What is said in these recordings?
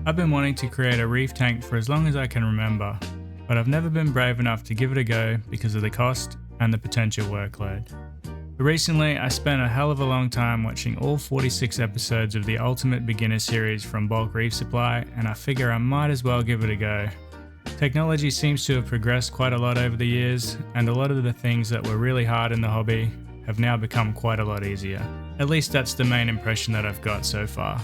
I've been wanting to create a reef tank for as long as I can remember, but I've never been brave enough to give it a go because of the cost and the potential workload. But recently, I spent a hell of a long time watching all 46 episodes of the Ultimate Beginner series from Bulk Reef Supply, and I figure I might as well give it a go. Technology seems to have progressed quite a lot over the years, and a lot of the things that were really hard in the hobby have now become quite a lot easier. At least that's the main impression that I've got so far.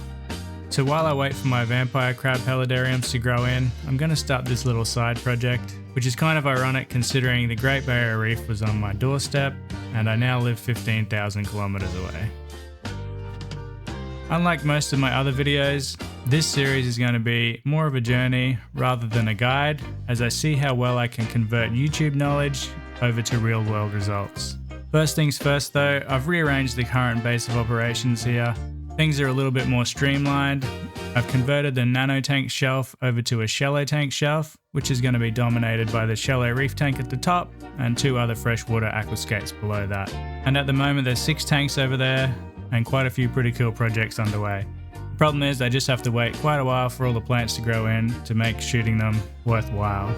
So while I wait for my vampire crab paludariums to grow in, I'm going to start this little side project, which is kind of ironic considering the Great Barrier Reef was on my doorstep and I now live 15,000 kilometers away. Unlike most of my other videos, this series is going to be more of a journey rather than a guide, as I see how well I can convert YouTube knowledge over to real world results. First things first though, I've rearranged the current base of operations here. Things are a little bit more streamlined. I've converted the Nano tank shelf over to a shallow tank shelf, which is going to be dominated by the shallow reef tank at the top and 2 other freshwater aquascapes below that. And at the moment there's 6 tanks over there and quite a few pretty cool projects underway. The problem is I just have to wait quite a while for all the plants to grow in to make shooting them worthwhile.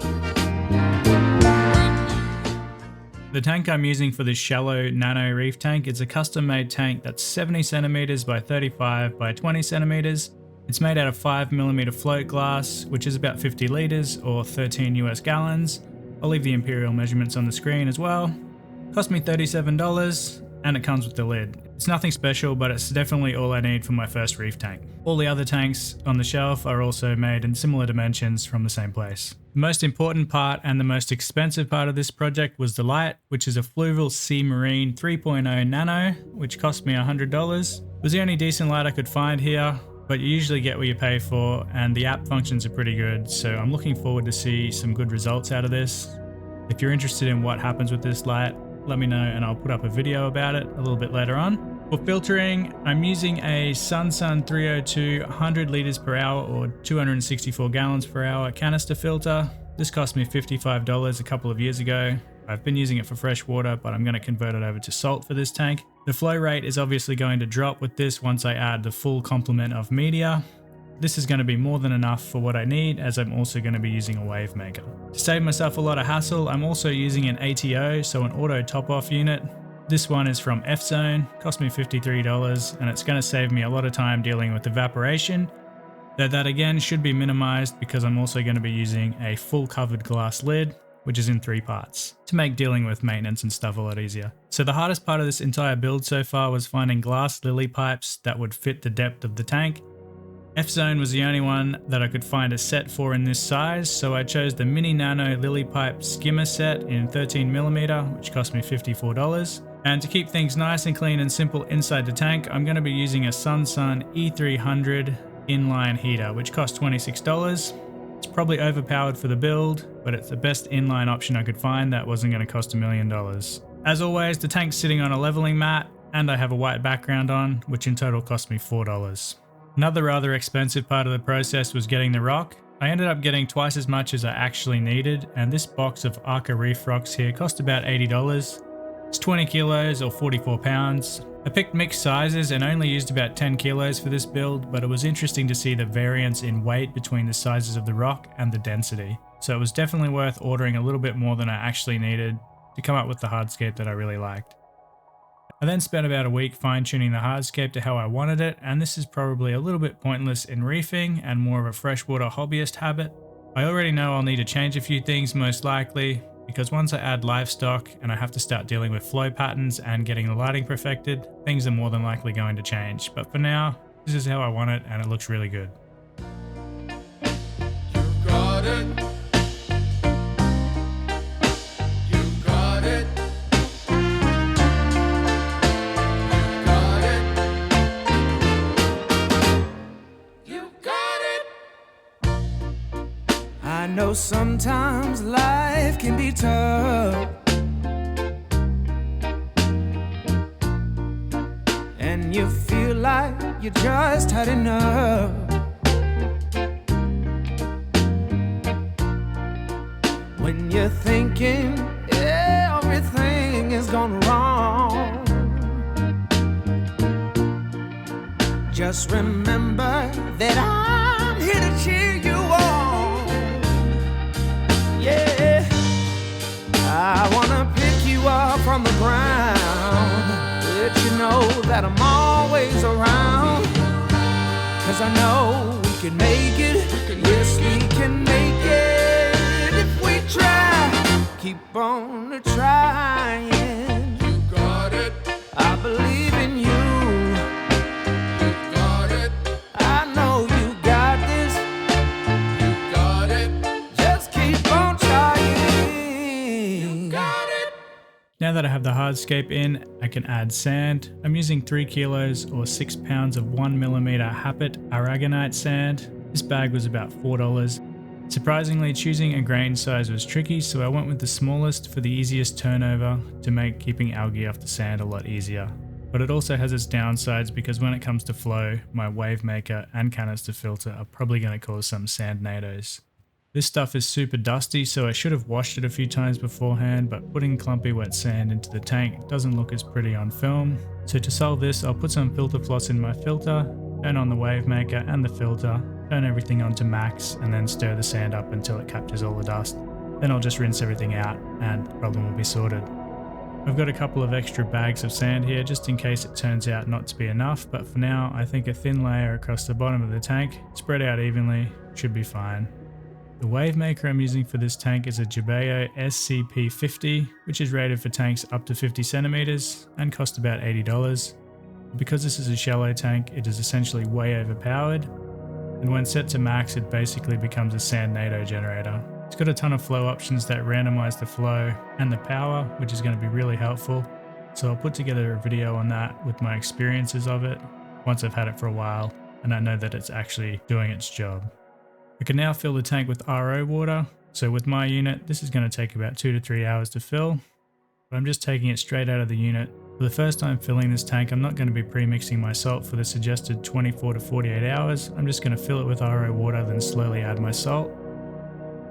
The tank I'm using for this shallow Nano reef tank is a custom made tank that's 70 centimeters by 35 by 20 centimeters. It's made out of 5mm float glass, which is about 50 liters or 13 US gallons. I'll leave the imperial measurements on the screen as well. Cost me $37 and it comes with the lid. It's nothing special, but it's definitely all I need for my first reef tank. All the other tanks on the shelf are also made in similar dimensions from the same place. The most important part and the most expensive part of this project was the light, which is a Fluval Sea Marine 3.0 Nano, which cost me $100. It was the only decent light I could find here, but you usually get what you pay for, and the app functions are pretty good, so I'm looking forward to see some good results out of this. If you're interested in what happens with this light, let me know and I'll put up a video about it a little bit later on. For filtering, I'm using a SunSun 302 100 liters per hour or 264 gallons per hour canister filter. This cost me $55 a couple of years ago. I've been using it for fresh water, but I'm going to convert it over to salt for this tank. The flow rate is obviously going to drop with this once I add the full complement of media. This is going to be more than enough for what I need, as I'm also going to be using a wave maker. To save myself a lot of hassle, I'm also using an ATO, so an auto top-off unit. This one is from FZone, cost me $53, and it's going to save me a lot of time dealing with evaporation, though that again should be minimized because I'm also going to be using a full covered glass lid, which is in 3 parts, to make dealing with maintenance and stuff a lot easier. So the hardest part of this entire build so far was finding glass LILLY pipes that would fit the depth of the tank. FZone was the only one that I could find a set for in this size, so I chose the mini Nano LILLY pipe Skimmer set in 13mm, which cost me $54. And to keep things nice and clean and simple inside the tank, I'm going to be using a SunSun EH-300W inline heater, which cost $26. It's probably overpowered for the build, but it's the best inline option I could find that wasn't going to cost $1 million. As always, the tank's sitting on a leveling mat, and I have a white background on, which in total cost me $4. Another rather expensive part of the process was getting the rock. I ended up getting twice as much as I actually needed, and this box of ARKA reef rocks here cost about $80. It's 20 kilos or 44 pounds. I picked mixed sizes and only used about 10 kilos for this build, but it was interesting to see the variance in weight between the sizes of the rock and the density. So it was definitely worth ordering a little bit more than I actually needed to come up with the hardscape that I really liked. I then spent about a week fine-tuning the hardscape to how I wanted it, and this is probably a little bit pointless in reefing and more of a freshwater hobbyist habit. I already know I'll need to change a few things most likely, because once I add livestock and I have to start dealing with flow patterns and getting the lighting perfected, things are more than likely going to change. But for now, this is how I want it and it looks really good. You got it. I know sometimes life can be tough, and you feel like you just had enough. When you're thinking everything is gone wrong, just remember that I'm here to cheer from the ground. Let you know that I'm always around. Cause I know we can make it. Yes, we can make it if we try. Keep on trying. You got it. I believe in you. You got it. I know you got this. You got it. Just keep on trying. You got it. Now that I have the hardscape in, I can add sand. I'm using 3 kilos or 6 pounds of 1mm Hapit aragonite sand. This bag was about $4. Surprisingly, choosing a grain size was tricky, so I went with the smallest for the easiest turnover to make keeping algae off the sand a lot easier. But it also has its downsides because when it comes to flow, my wave maker and canister filter are probably going to cause some sand nados. This stuff is super dusty, so I should have washed it a few times beforehand, but putting clumpy wet sand into the tank doesn't look as pretty on film. So to solve this, I'll put some filter floss in my filter, turn on the wave maker and the filter, turn everything on to max, and then stir the sand up until it captures all the dust. Then I'll just rinse everything out and the problem will be sorted. I've got a couple of extra bags of sand here just in case it turns out not to be enough, but for now I think a thin layer across the bottom of the tank, spread out evenly, should be fine. The wave maker I'm using for this tank is a Jebao SCP-50, which is rated for tanks up to 50 centimeters and cost about $80. Because this is a shallow tank, it is essentially way overpowered, and when set to max it basically becomes a sand NATO generator. It's got a ton of flow options that randomize the flow and the power, which is going to be really helpful, so I'll put together a video on that with my experiences of it once I've had it for a while and I know that it's actually doing its job. I can now fill the tank with RO water, so with my unit this is going to take about 2 to 3 hours to fill, but I'm just taking it straight out of the unit. For the first time filling this tank, I'm not going to be pre-mixing my salt for the suggested 24 to 48 hours. I'm just going to fill it with RO water, then slowly add my salt.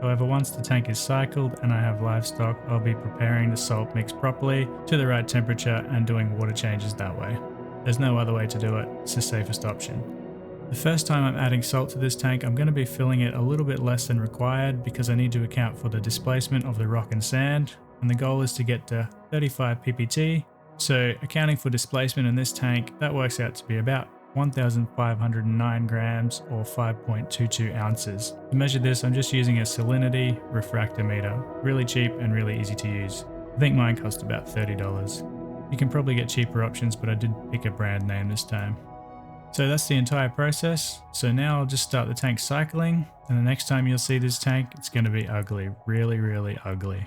However, once the tank is cycled and I have livestock, I'll be preparing the salt mix properly to the right temperature and doing water changes that way. There's no other way to do it, it's the safest option. The first time I'm adding salt to this tank, I'm going to be filling it a little bit less than required because I need to account for the displacement of the rock and sand, and the goal is to get to 35 ppt. So accounting for displacement in this tank, that works out to be about 1,509 grams or 5.22 ounces. To measure this, I'm just using a salinity refractometer. Really cheap and really easy to use. I think mine cost about $30. You can probably get cheaper options, but I did pick a brand name this time. So that's the entire process. So now I'll just start the tank cycling, and the next time you'll see this tank, it's going to be ugly. Really, really ugly.